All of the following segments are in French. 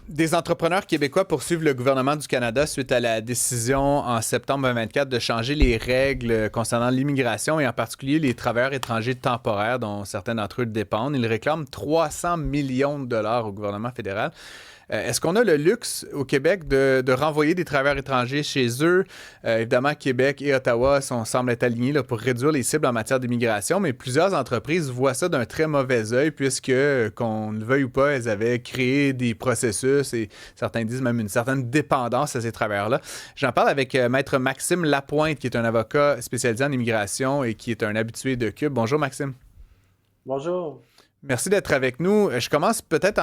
Des entrepreneurs québécois poursuivent le gouvernement du Canada suite à la décision en septembre 2024 de changer les règles concernant l'immigration et en particulier les travailleurs étrangers temporaires dont certains d'entre eux dépendent. Ils réclament 300 millions de dollars au gouvernement fédéral. Est-ce qu'on a le luxe au Québec de renvoyer des travailleurs étrangers chez eux? Évidemment, Québec et Ottawa semblent être alignés là, pour réduire les cibles en matière d'immigration, mais plusieurs entreprises voient ça d'un très mauvais œil puisque, qu'on le veuille ou pas, elles avaient créé des processus et certains disent même une certaine dépendance à ces travailleurs-là. J'en parle avec Maître Maxime Lapointe, qui est un avocat spécialisé en immigration et qui est un habitué de Cube. Bonjour, Maxime. Bonjour. Merci d'être avec nous. Je commence peut-être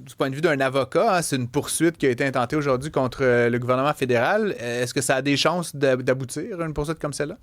du point de vue d'un avocat, hein, c'est une poursuite qui a été intentée aujourd'hui contre le gouvernement fédéral. Est-ce que ça a des chances d'aboutir, une poursuite comme celle-là?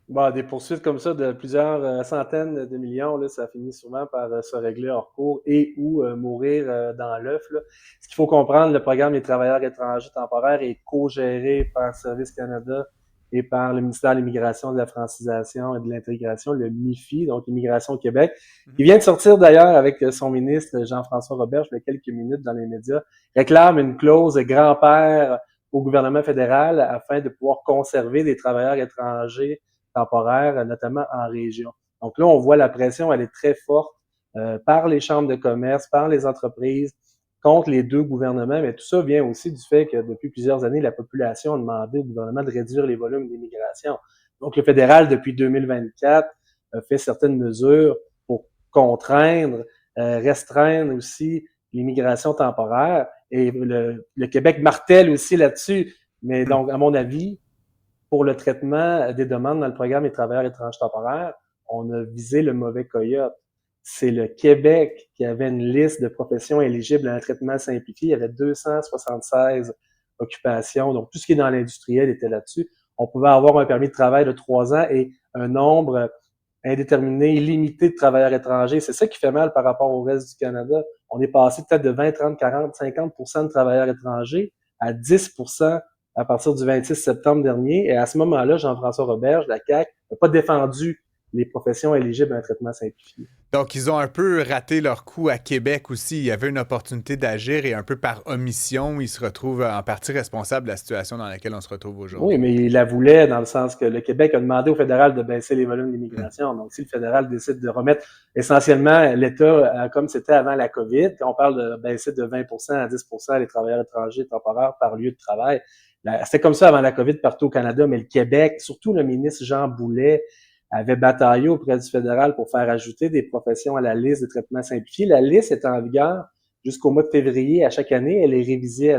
Bon, des poursuites comme ça de plusieurs centaines de millions, là, ça finit souvent par se régler hors cours et ou mourir dans l'œuf. Là. Ce qu'il faut comprendre, le programme des travailleurs étrangers temporaires est co-géré par Service Canada et par le ministère de l'Immigration, de la Francisation et de l'Intégration, le MIFI, donc Immigration au Québec, qui vient de sortir d'ailleurs avec son ministre Jean-François Roberge, il y a quelques minutes dans les médias, réclame une clause de grand-père au gouvernement fédéral afin de pouvoir conserver des travailleurs étrangers temporaires, notamment en région. Donc là, on voit la pression, elle est très forte par les chambres de commerce, par les entreprises, contre les deux gouvernements, mais tout ça vient aussi du fait que depuis plusieurs années, la population a demandé au gouvernement de réduire les volumes d'immigration. Donc le fédéral, depuis 2024, fait certaines mesures pour contraindre, restreindre aussi l'immigration temporaire. Et le Québec martèle aussi là-dessus. Mais donc, à mon avis, pour le traitement des demandes dans le programme des travailleurs étrangers temporaires, on a visé le mauvais coyote. C'est le Québec qui avait une liste de professions éligibles à un traitement simplifié. Il y avait 276 occupations. Donc, tout ce qui est dans l'industriel était là-dessus. On pouvait avoir un permis de travail de 3 ans et un nombre indéterminé, illimité de travailleurs étrangers. C'est ça qui fait mal par rapport au reste du Canada. On est passé peut-être de 20, 30, 40, 50 de travailleurs étrangers à 10 à partir du 26 septembre dernier. Et à ce moment-là, Jean-François Roberge, la CAQ, n'a pas défendu les professions éligibles à un traitement simplifié. Donc, ils ont un peu raté leur coup à Québec aussi. Il y avait une opportunité d'agir et un peu par omission, ils se retrouvent en partie responsables de la situation dans laquelle on se retrouve Oui, aujourd'hui. mais il la voulait dans le sens que le Québec a demandé au fédéral de baisser les volumes d'immigration. Donc, si le fédéral décide de remettre essentiellement l'État comme c'était avant la COVID, on parle de baisser de 20 à 10 les travailleurs étrangers temporaires par lieu de travail. C'était comme ça avant la COVID partout au Canada, mais le Québec, surtout le ministre Jean Boulet, avait bataillé auprès du fédéral pour faire ajouter des professions à la liste de traitements simplifiés. La liste est en vigueur jusqu'au mois de février à chaque année. Elle est révisée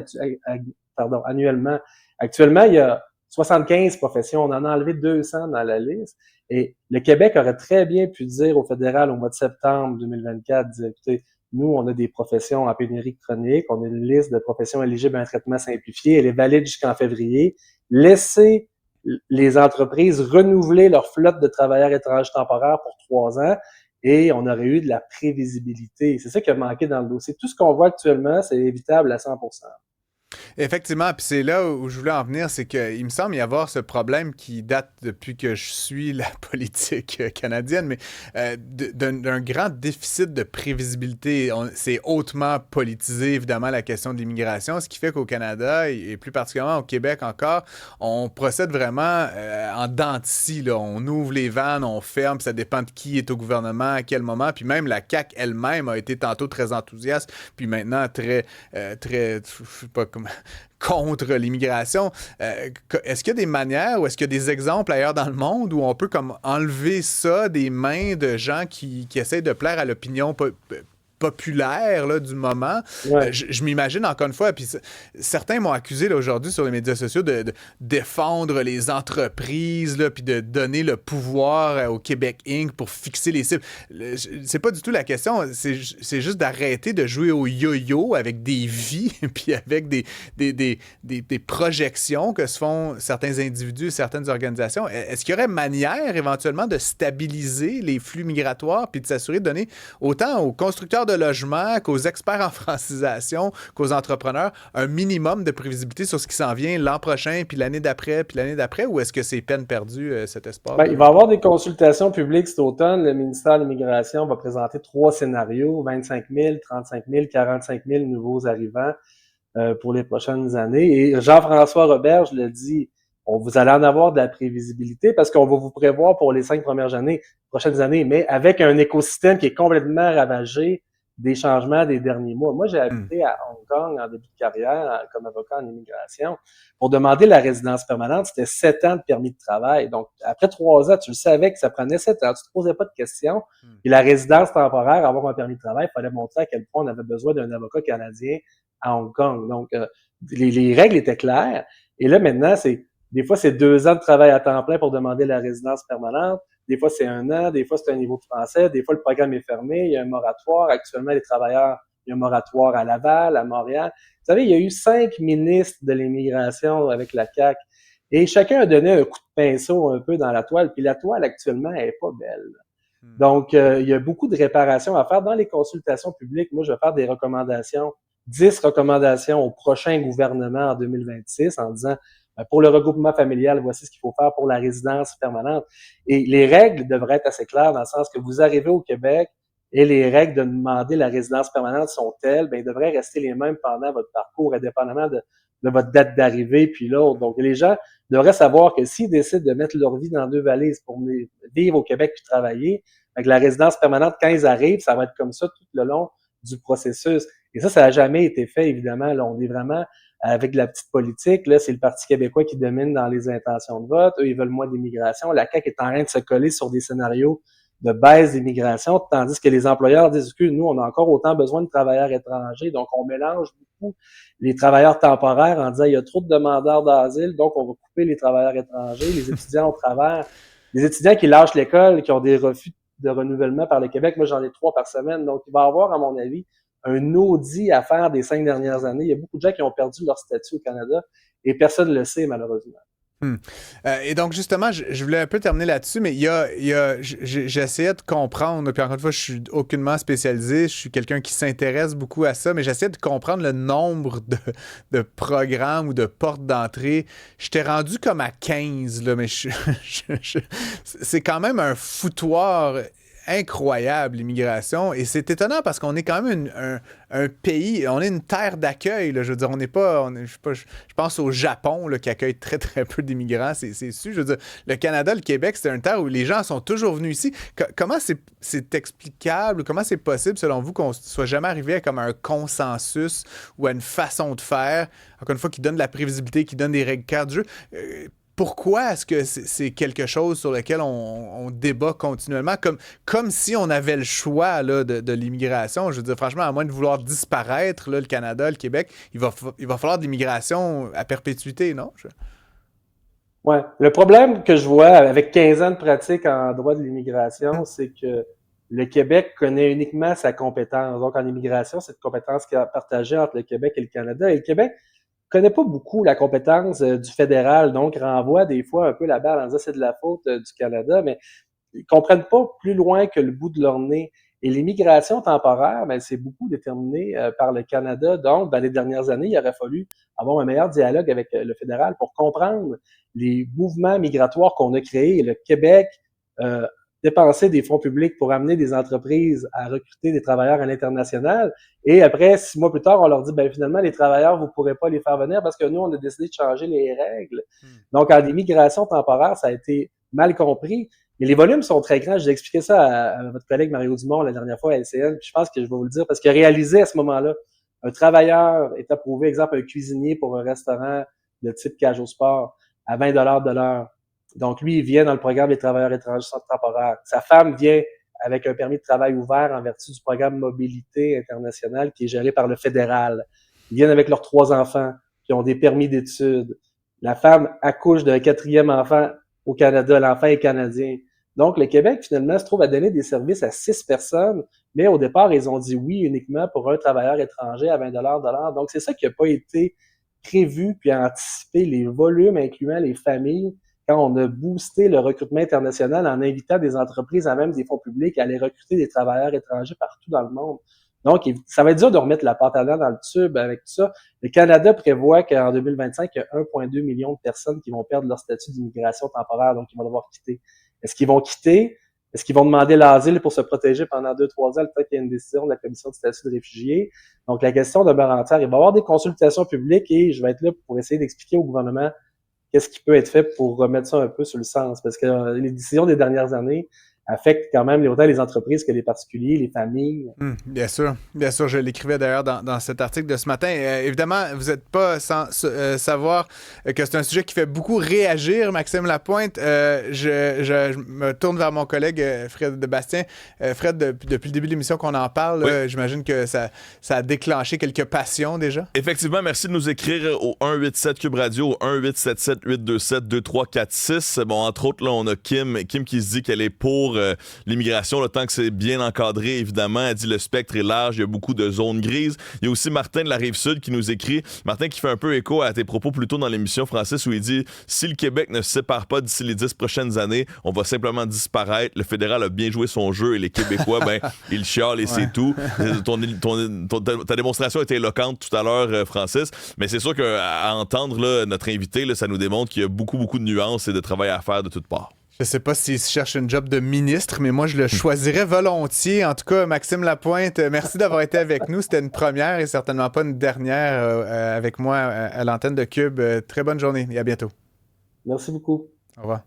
annuellement. Actuellement, il y a 75 professions. On en a enlevé 200 dans la liste. Et le Québec aurait très bien pu dire au fédéral au mois de septembre 2024, dire, écoutez, nous, on a des professions en pénurie chronique, on a une liste de professions éligibles à un traitement simplifié, elle est valide jusqu'en février. Laissez les entreprises renouveler leur flotte de travailleurs étrangers temporaires pour 3 ans et on aurait eu de la prévisibilité. C'est ça qui a manqué dans le dossier. Tout ce qu'on voit actuellement, c'est évitable à 100%. Effectivement, puis c'est là où je voulais en venir, c'est qu'il me semble y avoir ce problème qui date depuis que je suis la politique canadienne, mais d'un grand déficit de prévisibilité. C'est hautement politisé, évidemment, la question de l'immigration, ce qui fait qu'au Canada, et plus particulièrement au Québec encore, on procède vraiment en dents de scie, là. On ouvre les vannes, on ferme, puis ça dépend de qui est au gouvernement, à quel moment, puis même la CAQ elle-même a été tantôt très enthousiaste, puis maintenant très, je sais pas comment, contre l'immigration. Est-ce qu'il y a des manières ou est-ce qu'il y a des exemples ailleurs dans le monde où on peut comme enlever ça des mains de gens qui essayent de plaire à l'opinion populaire là, du moment. Ouais. Je m'imagine encore une fois, puis certains m'ont accusé là, aujourd'hui sur les médias sociaux de défendre les entreprises, là, puis de donner le pouvoir au Québec Inc. pour fixer les cibles. C'est pas du tout la question, c'est juste d'arrêter de jouer au yo-yo avec des vies, puis avec des projections que se font certains individus, certaines organisations. Est-ce qu'il y aurait manière éventuellement de stabiliser les flux migratoires, puis de s'assurer de donner autant aux constructeurs de logement, qu'aux experts en francisation, qu'aux entrepreneurs, un minimum de prévisibilité sur ce qui s'en vient l'an prochain, puis l'année d'après, ou est-ce que c'est peine perdue, cet espoir? Ben, il va y avoir des consultations publiques cet automne. Le ministère de l'Immigration va présenter 3 scénarios, 25 000, 35 000, 45 000 nouveaux arrivants pour les prochaines années. Et Jean-François Roberge le dit, vous allez en avoir de la prévisibilité parce qu'on va vous prévoir pour les 5 prochaines années, mais avec un écosystème qui est complètement ravagé des changements des derniers mois. Moi, j'ai habité à Hong Kong en début de carrière comme avocat en immigration. Pour demander la résidence permanente, c'était 7 ans de permis de travail. Donc, après 3 ans, tu le savais que ça prenait 7 ans. Tu te posais pas de questions. Puis la résidence temporaire, avoir un permis de travail, il fallait montrer à quel point on avait besoin d'un avocat canadien à Hong Kong. Donc, les règles étaient claires. Et là, maintenant, des fois, c'est 2 ans de travail à temps plein pour demander la résidence permanente. Des fois, c'est 1 an. Des fois, c'est un niveau de français. Des fois, le programme est fermé. Il y a un moratoire. Actuellement, les travailleurs, il y a un moratoire à Laval, à Montréal. Vous savez, il y a eu 5 ministres de l'immigration avec la CAQ. Et chacun a donné un coup de pinceau un peu dans la toile. Puis la toile, actuellement, elle est pas belle. Donc, il y a beaucoup de réparations à faire dans les consultations publiques. Moi, je vais faire des recommandations, 10 recommandations au prochain gouvernement en 2026 en disant, pour le regroupement familial, voici ce qu'il faut faire pour la résidence permanente. Et les règles devraient être assez claires dans le sens que vous arrivez au Québec et les règles de demander la résidence permanente sont telles, ben, ils devraient rester les mêmes pendant votre parcours, indépendamment de votre date d'arrivée puis l'autre. Donc, les gens devraient savoir que s'ils décident de mettre leur vie dans 2 valises pour venir vivre au Québec puis travailler, avec la résidence permanente, quand ils arrivent, ça va être comme ça tout le long du processus. Et ça n'a jamais été fait, évidemment. Là, on est vraiment avec de la petite politique. Là, c'est le Parti québécois qui domine dans les intentions de vote. Eux, ils veulent moins d'immigration. La CAQ est en train de se coller sur des scénarios de baisse d'immigration, tandis que les employeurs disent que nous, on a encore autant besoin de travailleurs étrangers. Donc, on mélange beaucoup les travailleurs temporaires en disant il y a trop de demandeurs d'asile, donc on va couper les travailleurs étrangers, les étudiants au travers. Les étudiants qui lâchent l'école, qui ont des refus de renouvellement par le Québec, moi, j'en ai 3 par semaine. Donc, il va y avoir, à mon avis, un audit à faire des 5 dernières années. Il y a beaucoup de gens qui ont perdu leur statut au Canada et personne ne le sait, malheureusement. Et donc, justement, je voulais un peu terminer là-dessus, mais j'essayais de comprendre, puis encore une fois, je suis aucunement spécialisé, je suis quelqu'un qui s'intéresse beaucoup à ça, mais j'essayais de comprendre le nombre de programmes ou de portes d'entrée. J'étais rendu comme à 15, là, mais c'est quand même un foutoir incroyable, l'immigration. Et c'est étonnant parce qu'on est quand même un pays, on est une terre d'accueil. Là, je veux dire, on n'est pas, je pense au Japon là, qui accueille très, très peu d'immigrants, c'est sûr. Je veux dire, le Canada, le Québec, c'est une terre où les gens sont toujours venus ici. Comment c'est explicable, comment c'est possible, selon vous, qu'on ne soit jamais arrivé à comme un consensus ou à une façon de faire, encore une fois, qui donne de la prévisibilité, qui donne des règles claires du jeu? Pourquoi est-ce que c'est quelque chose sur lequel on débat continuellement, comme si on avait le choix là, de l'immigration? Je veux dire, franchement, à moins de vouloir disparaître, là, le Canada, le Québec, il va falloir de l'immigration à perpétuité, non? Ouais. Le problème que je vois avec 15 ans de pratique en droit de l'immigration, c'est que le Québec connaît uniquement sa compétence. Donc, en immigration, c'est une compétence qui est partagée entre le Québec et le Canada. Et le Québec connaît pas beaucoup la compétence du fédéral, donc renvoie des fois un peu la balle en disant c'est de la faute du Canada, mais ils comprennent pas plus loin que le bout de leur nez. Et l'immigration temporaire, ben, c'est beaucoup déterminé par le Canada. Donc, dans les dernières années, il aurait fallu avoir un meilleur dialogue avec le fédéral pour comprendre les mouvements migratoires qu'on a créés. Le Québec dépenser des fonds publics pour amener des entreprises à recruter des travailleurs à l'international. Et après, 6 mois plus tard, on leur dit, ben finalement, les travailleurs, vous ne pourrez pas les faire venir parce que nous, on a décidé de changer les règles. Donc, en immigration temporaire, ça a été mal compris. Mais les volumes sont très grands. J'ai expliqué ça à votre collègue Mario Dumont la dernière fois à LCN. Puis je pense que je vais vous le dire parce qu'il a réalisé à ce moment-là, un travailleur est approuvé, exemple, un cuisinier pour un restaurant de type cage au sport à 20 $ de l'heure. Donc, lui, il vient dans le programme des travailleurs étrangers temporaires. Sa femme vient avec un permis de travail ouvert en vertu du programme Mobilité internationale qui est géré par le fédéral. Ils viennent avec leurs 3 enfants qui ont des permis d'études. La femme accouche d'un 4e enfant au Canada. L'enfant est canadien. Donc, le Québec, finalement, se trouve à donner des services à 6 personnes, mais au départ, ils ont dit oui uniquement pour un travailleur étranger à 20 $ de l'heure. Donc, c'est ça qui n'a pas été prévu puis anticipé, les volumes incluant les familles, quand on a boosté le recrutement international en invitant des entreprises à même des fonds publics à aller recruter des travailleurs étrangers partout dans le monde. Donc, ça va être dur de remettre la pâte à dents dans le tube avec tout ça. Le Canada prévoit qu'en 2025, il y a 1,2 million de personnes qui vont perdre leur statut d'immigration temporaire, donc ils vont devoir quitter. Est-ce qu'ils vont quitter? Est-ce qu'ils vont demander l'asile pour se protéger pendant 2-3 ans, le temps qu'il y ait une décision de la Commission de statut de réfugié? Donc, la question demeure entière. Il va y avoir des consultations publiques et je vais être là pour essayer d'expliquer au gouvernement qu'est-ce qui peut être fait pour remettre ça un peu sur le sens. Parce que les décisions des dernières années affectent quand même autant les entreprises que les particuliers, les familles. Bien sûr. Bien sûr, je l'écrivais d'ailleurs dans cet article de ce matin. Évidemment, vous n'êtes pas sans savoir que c'est un sujet qui fait beaucoup réagir, Maxime Lapointe. Je me tourne vers mon collègue Fred de Bastien. Fred, depuis le début de l'émission qu'on en parle, oui. J'imagine que ça a déclenché quelques passions déjà. Effectivement, merci de nous écrire au 187 Cube Radio, au 1877-827-2346. Bon, entre autres, là, on a Kim qui se dit qu'elle est pour l'immigration, le temps que c'est bien encadré, évidemment. Elle dit le spectre est large, il y a beaucoup de zones grises. Il y a aussi Martin de la Rive-Sud qui nous écrit. Martin qui fait un peu écho à tes propos plus tôt dans l'émission, Francis, où il dit « Si le Québec ne se sépare pas d'ici les 10 prochaines années, on va simplement disparaître. Le fédéral a bien joué son jeu et les Québécois, ils chialent et c'est tout. » Ta démonstration était éloquente tout à l'heure, Francis, mais c'est sûr qu'à entendre là, notre invité, là, ça nous démontre qu'il y a beaucoup, beaucoup de nuances et de travail à faire de toutes parts. Je sais pas s'il cherche une job de ministre, mais moi, je le choisirais volontiers. En tout cas, Maxime Lapointe, merci d'avoir été avec nous. C'était une première et certainement pas une dernière avec moi à l'antenne de Cube. Très bonne journée et à bientôt. Merci beaucoup. Au revoir.